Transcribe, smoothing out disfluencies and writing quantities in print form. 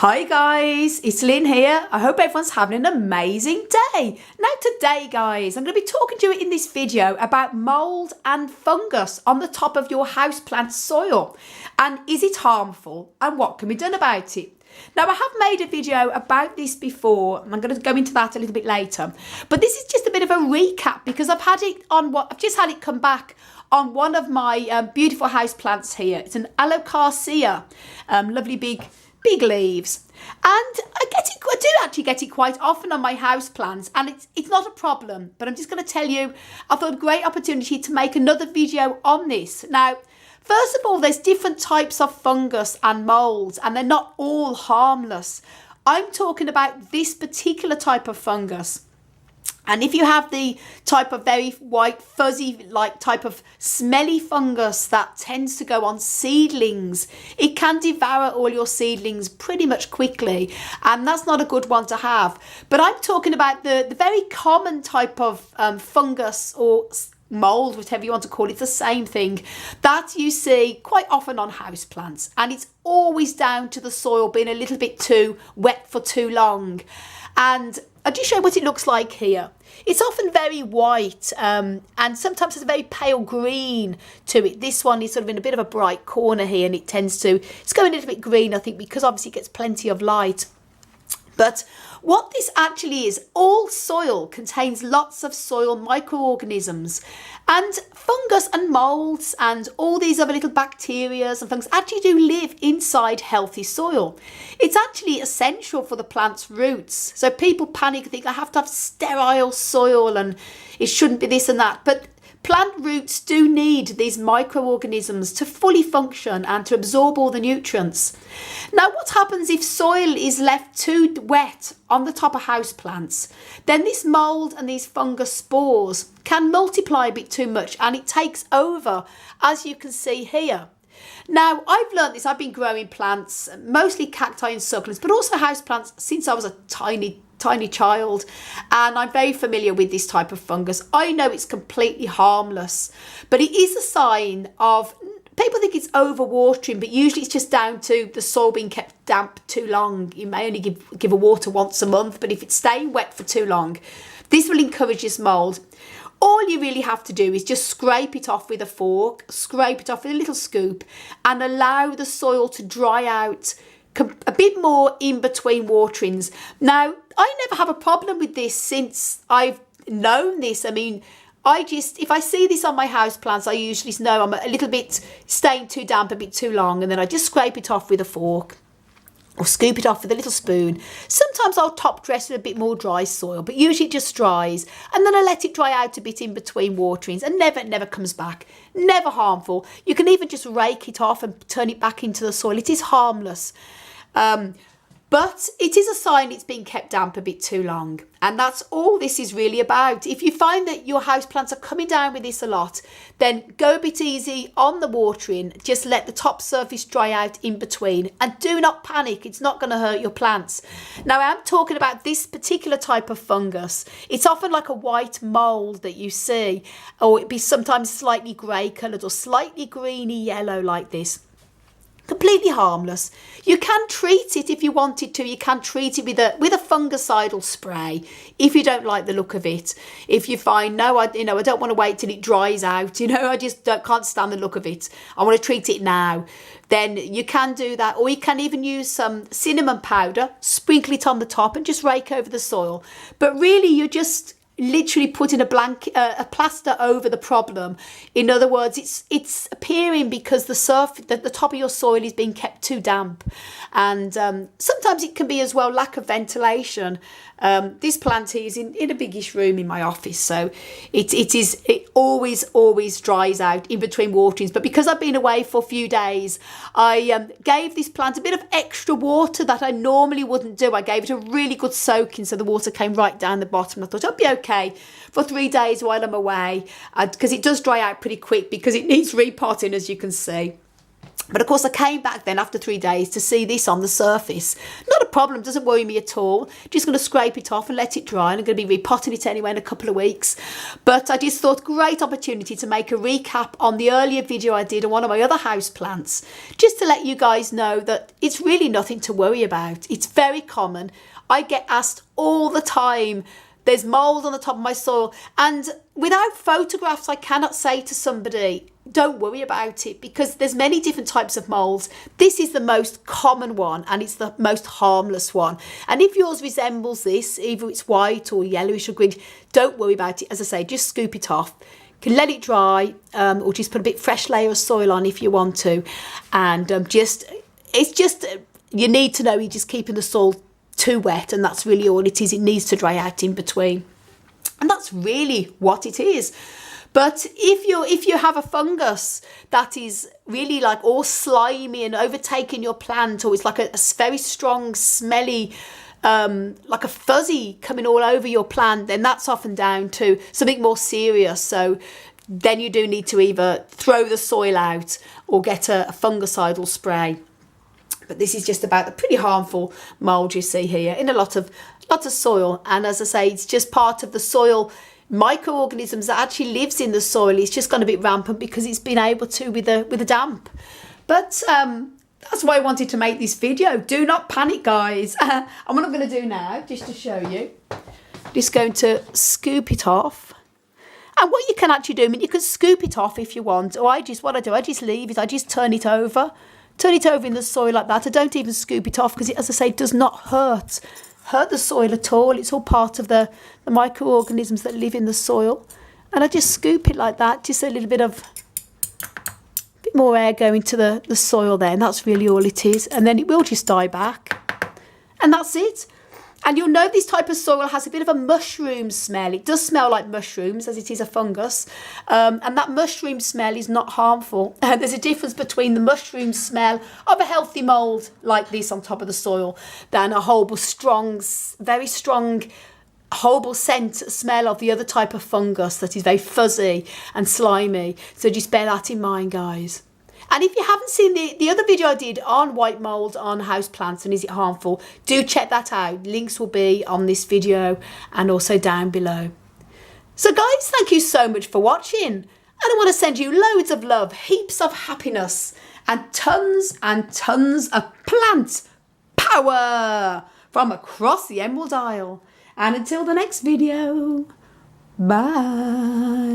Hi guys, it's Lynn here. I hope everyone's having an amazing day. Now today guys, I'm going to be talking to you in this video about mold and fungus on the top of your houseplant soil. And is it harmful and what can be done about it? Now I have made a video about this before and I'm going to go into that a little bit later. But this is just a bit of a recap because I've just had it come back on one of my beautiful houseplants here. It's an Alocasia, lovely big leaves, and I do actually get it quite often on my house plants, and it's not a problem. But I'm just going to tell you, I thought a great opportunity to make another video on this. Now, first of all, there's different types of fungus and molds, and they're not all harmless. I'm talking about this particular type of fungus. And if you have the type of very white, fuzzy, like type of smelly fungus that tends to go on seedlings, it can devour all your seedlings pretty much quickly. And that's not a good one to have. But I'm talking about the very common type of fungus or mold, whatever you want to call it, it's the same thing, that you see quite often on houseplants. And it's always down to the soil being a little bit too wet for too long. And I'll just show you what it looks like here. It's often very white and sometimes it's a very pale green to it. This one is sort of in a bit of a bright corner here, and it's going a little bit green, I think, because obviously it gets plenty of light. But what this actually is, all soil contains lots of soil microorganisms, and fungus and molds and all these other little bacteria and fungus actually do live inside healthy soil. It's actually essential for the plant's roots. So people panic and think, I have to have sterile soil and it shouldn't be this and that. But plant roots do need these microorganisms to fully function and to absorb all the nutrients. Now, what happens if soil is left too wet on the top of houseplants? Then this mold and these fungus spores can multiply a bit too much and it takes over, as you can see here. Now, I've learned this. I've been growing plants, mostly cacti and succulents, but also houseplants since I was a tiny child, and I'm very familiar with this type of fungus. I know it's completely harmless, but it is a sign of, people think it's overwatering, but usually it's just down to the soil being kept damp too long. You may only give a water once a month, but if it's staying wet for too long, this will encourage this mold. All you really have to do is just scrape it off with a fork, scrape it off with a little scoop, and allow the soil to dry out a bit more in between waterings. Now, I never have a problem with this since I've known this. I mean, if I see this on my houseplants, I usually know I'm a little bit staying too damp, a bit too long, and then I just scrape it off with a fork or scoop it off with a little spoon. Sometimes I'll top dress with a bit more dry soil, but usually it just dries, and then I let it dry out a bit in between waterings, and never comes back. Never harmful. You can even just rake it off and turn it back into the soil. It is harmless. But it is a sign it's been kept damp a bit too long. And that's all this is really about. If you find that your houseplants are coming down with this a lot, then go a bit easy on the watering. Just let the top surface dry out in between. And do not panic. It's not going to hurt your plants. Now, I'm talking about this particular type of fungus. It's often like a white mold that you see. Or it'd be sometimes slightly grey coloured or slightly greeny yellow like this. Completely harmless. You can treat it if you wanted to. You can treat it with a fungicidal spray if you don't like the look of it. If you find, no, I don't want to wait till it dries out. I just can't stand the look of it. I want to treat it now. Then you can do that, or you can even use some cinnamon powder, sprinkle it on the top, and just rake over the soil. But really, you're just literally putting a plaster over the problem. In other words, it's appearing because the top of your soil is being kept too damp, and sometimes it can be as well lack of ventilation. This plant is in a biggish room in my office, so it always dries out in between waterings. But because I've been away for a few days, I gave this plant a bit of extra water that I normally wouldn't do. I gave it a really good soaking, so the water came right down the bottom. I thought I'd be okay for 3 days while I'm away, because it does dry out pretty quick because it needs repotting, as you can see. But of course I came back then after 3 days to see this on the surface. Not a problem, doesn't worry me at all. Just going to scrape it off and let it dry. And I'm going to be repotting it anyway in a couple of weeks. But I just thought great opportunity to make a recap on the earlier video I did on one of my other houseplants. Just to let you guys know that it's really nothing to worry about. It's very common. I get asked all the time, there's mould on the top of my soil. And without photographs, I cannot say to somebody, don't worry about it, because there's many different types of moulds. This is the most common one and it's the most harmless one. And if yours resembles this, either it's white or yellowish or green, don't worry about it. As I say, just scoop it off. You can let it dry, or just put a bit fresh layer of soil on if you want to. And you need to know you're just keeping the soil too wet, and that's really all it is. It needs to dry out in between. And that's really what it is. But if you have a fungus that is really like all slimy and overtaking your plant, or it's like a very strong, smelly, like a fuzzy coming all over your plant, then that's often down to something more serious. So then you do need to either throw the soil out or get a fungicidal spray. But this is just about the pretty harmful mould you see here in a lot of soil. And as I say, it's just part of the soil microorganisms that actually lives in the soil. It's just gone a bit rampant because it's been able to with the damp. But that's why I wanted to make this video. Do not panic, guys. And what I'm going to do now, just to show you, just going to scoop it off. And what you can actually do, I mean, you can scoop it off if you want, or what I do, I just leave it. I just turn it over in the soil like that. I don't even scoop it off because it, as I say, does not hurt the soil at all. It's all part of the microorganisms that live in the soil. And I just scoop it like that, just a little bit more air going to the soil there, and that's really all it is. And then it will just die back, and that's it. And you'll know this type of soil has a bit of a mushroom smell. It does smell like mushrooms, as it is a fungus. And that mushroom smell is not harmful. There's a difference between the mushroom smell of a healthy mould like this on top of the soil than a horrible, strong, very strong, horrible scent smell of the other type of fungus that is very fuzzy and slimy. So just bear that in mind, guys. And if you haven't seen the other video I did on white mould on houseplants and is it harmful, do check that out. Links will be on this video and also down below. So guys, thank you so much for watching. And I want to send you loads of love, heaps of happiness and tons of plant power from across the Emerald Isle. And until the next video, bye.